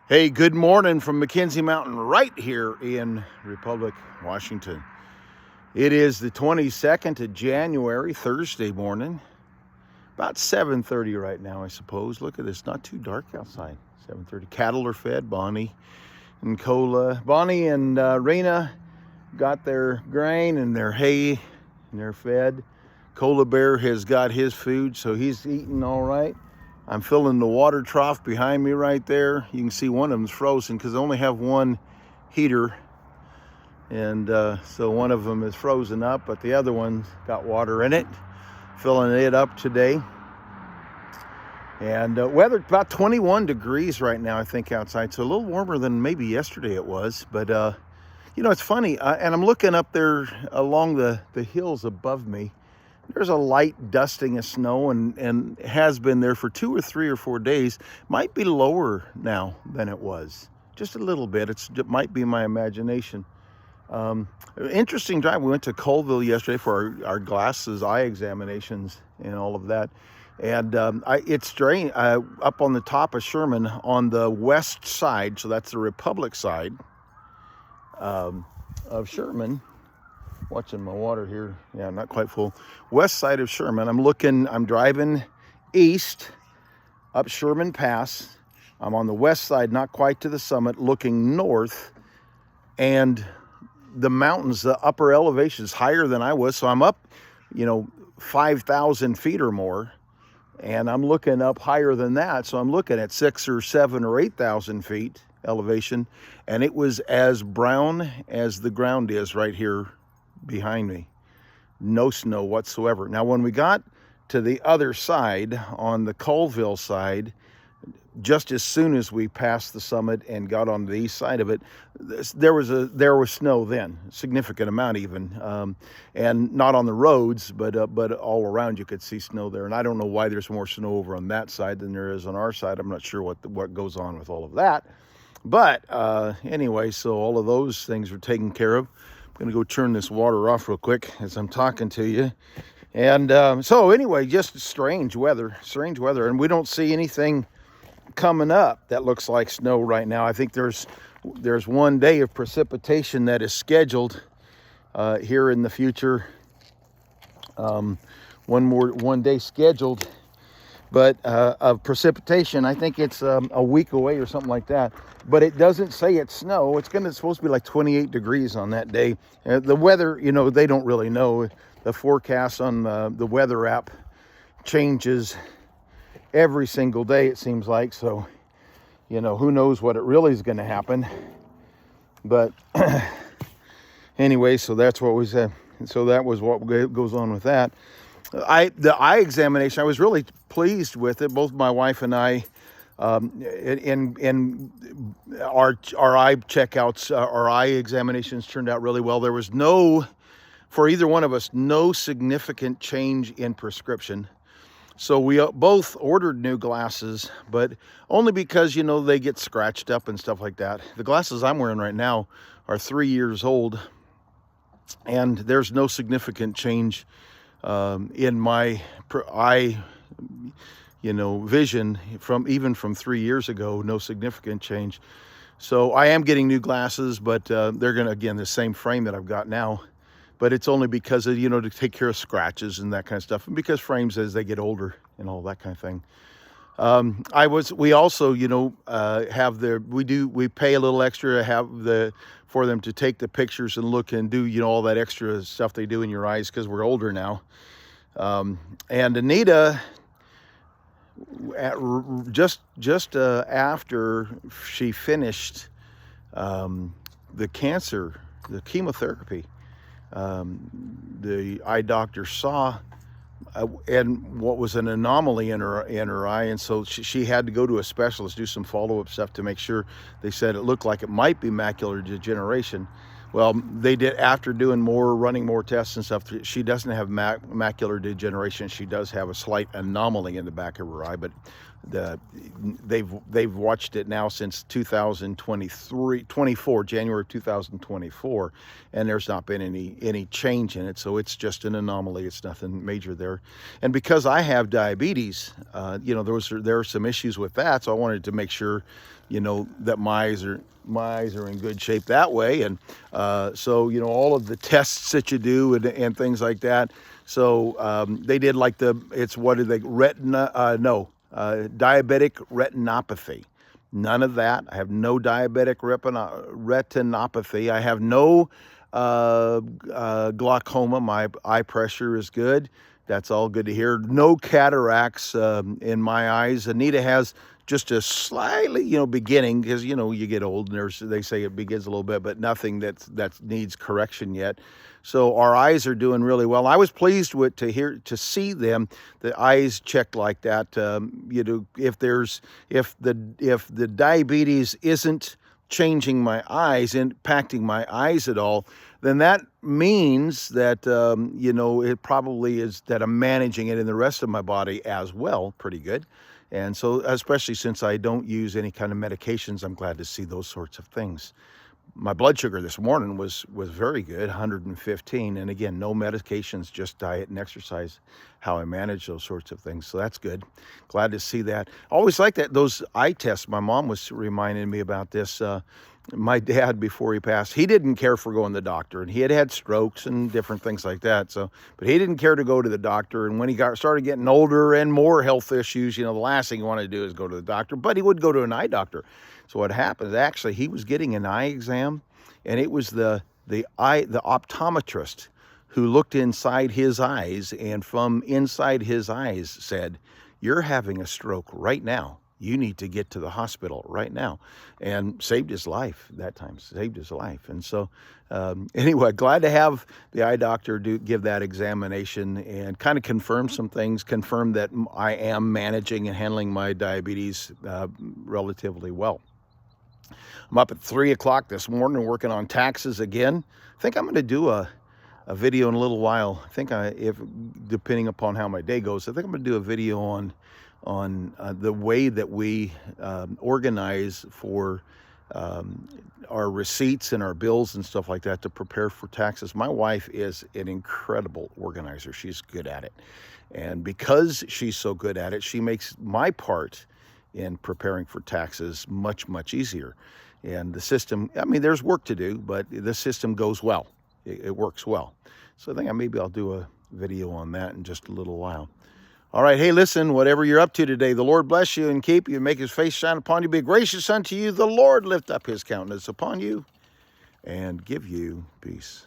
Hey, good morning from McKenzie Mountain right here in Republic, Washington. It is the 22nd of January, Thursday morning. About 7:30 right now, I suppose. Look at this, not too dark outside. 7:30. Cattle are fed. Bonnie and Cola. Bonnie and Rena got their grain and their hay, and they're fed. Cola Bear has got his food, so he's eating all right. I'm filling the water trough behind me right there. You can see one of them's frozen because I only have one heater. And so one of them is frozen up, but the other one's got water in it. Filling it up today. And weather about 21 degrees right now, I think, outside. So a little warmer than maybe yesterday it was. But, it's funny. And I'm looking up there along the hills above me. There's a light dusting of snow and has been there for 2 or 3 or 4 days. Might be lower now than it was. Just a little bit. It might be my imagination. Interesting drive. We went to Colville yesterday for our glasses, eye examinations and all of that. And it's strange. Up on the top of Sherman on the west side, so that's the Republic side of Sherman. Watching my water here. Yeah, not quite full. West side of Sherman. I'm driving east up Sherman Pass. I'm on the west side, not quite to the summit, looking north. And the mountains, the upper elevation is higher than I was. So I'm up, 5,000 feet or more. And I'm looking up higher than that. So I'm looking at 6 or 7 or 8,000 feet elevation. And it was as brown as the ground is right here behind me. No snow whatsoever. Now, when we got to the other side, on the Colville side, just as soon as we passed the summit and got on the east side of it, there was snow then, significant amount even, and not on the roads, but all around you could see snow there. And I don't know why there's more snow over on that side than there is on our side. I'm not sure what goes on with all of that. But anyway, so all of those things are taken care of. I'm going to go turn this water off real quick as I'm talking to you. And so anyway, just strange weather. And we don't see anything coming up that looks like snow right now. I think there's 1 day of precipitation that is scheduled here in the future. One day scheduled, but of precipitation, I think it's a week away or something like that. But it doesn't say it's snow. It's supposed to be like 28 degrees on that day. The weather, they don't really know. The forecast on the weather app changes every single day, it seems like. So, who knows what it really is going to happen. But anyway, so that's what we said. So that was what goes on with that. The eye examination, I was really pleased with it. Both my wife and I, in our eye checkouts, our eye examinations turned out really well. There was for either one of us, no significant change in prescription. So we both ordered new glasses, but only because, they get scratched up and stuff like that. The glasses I'm wearing right now are 3 years old, and there's no significant change in my eye, vision from 3 years ago. No significant change. So I am getting new glasses, but they're going to, again, the same frame that I've got now. But it's only because of, to take care of scratches and that kind of stuff. And because frames, as they get older and all that kind of thing. We also, we pay a little extra for them to take the pictures and look and do, all that extra stuff they do in your eyes because we're older now. And Anita, just after she finished the chemotherapy, the eye doctor saw and what was an anomaly in her eye, and so she had to go to a specialist, do some follow-up stuff to make sure. They said it looked like it might be macular degeneration. Well, they did, after running more tests and stuff. She doesn't have macular degeneration. She does have a slight anomaly in the back of her eye, but they've watched it now since 2024, January 2024, and there's not been any change in it. So it's just an anomaly. It's nothing major there. And because I have diabetes, there are some issues with that. So I wanted to make sure that my eyes are in good shape that way. And so all of the tests that you do and things like that. So they did like diabetic retinopathy. None of that. I have no diabetic retinopathy. I have no glaucoma. My eye pressure is good. That's all good to hear. No cataracts in my eyes. Anita has just a slightly, beginning, because you get old and they say it begins a little bit, but nothing that needs correction yet. So our eyes are doing really well. I was pleased to see them, the eyes checked like that. If the diabetes isn't changing my eyes, impacting my eyes at all, then that means that it probably is that I'm managing it in the rest of my body as well, pretty good. And so, especially since I don't use any kind of medications, I'm glad to see those sorts of things. My blood sugar this morning was very good, 115. And again, no medications, just diet and exercise, how I manage those sorts of things. So that's good. Glad to see that. I always like that, those eye tests. My mom was reminding me about this. My dad, before he passed, he didn't care for going to the doctor, and he had strokes and different things like that. So, but he didn't care to go to the doctor. And when he started getting older and more health issues, the last thing he wanted to do is go to the doctor. But he would go to an eye doctor. So what happened? Actually, he was getting an eye exam, and it was the optometrist who looked inside his eyes, and from inside his eyes said, "You're having a stroke right now. You need to get to the hospital right now," and saved his life that time, saved his life. And so anyway, glad to have the eye doctor give that examination and kind of confirm some things, confirm that I am managing and handling my diabetes relatively well. I'm up at 3 o'clock this morning working on taxes again. I think I'm going to do a video in a little while. I think depending upon how my day goes, I think I'm going to do a video on the way that we organize for our receipts and our bills and stuff like that to prepare for taxes. My wife is an incredible organizer. She's good at it. And because she's so good at it, she makes my part in preparing for taxes much, much easier. And the system, there's work to do, but the system goes well. It works well. So I think maybe I'll do a video on that in just a little while. All right, hey, listen, whatever you're up to today, the Lord bless you and keep you, and make his face shine upon you, be gracious unto you. The Lord lift up his countenance upon you and give you peace.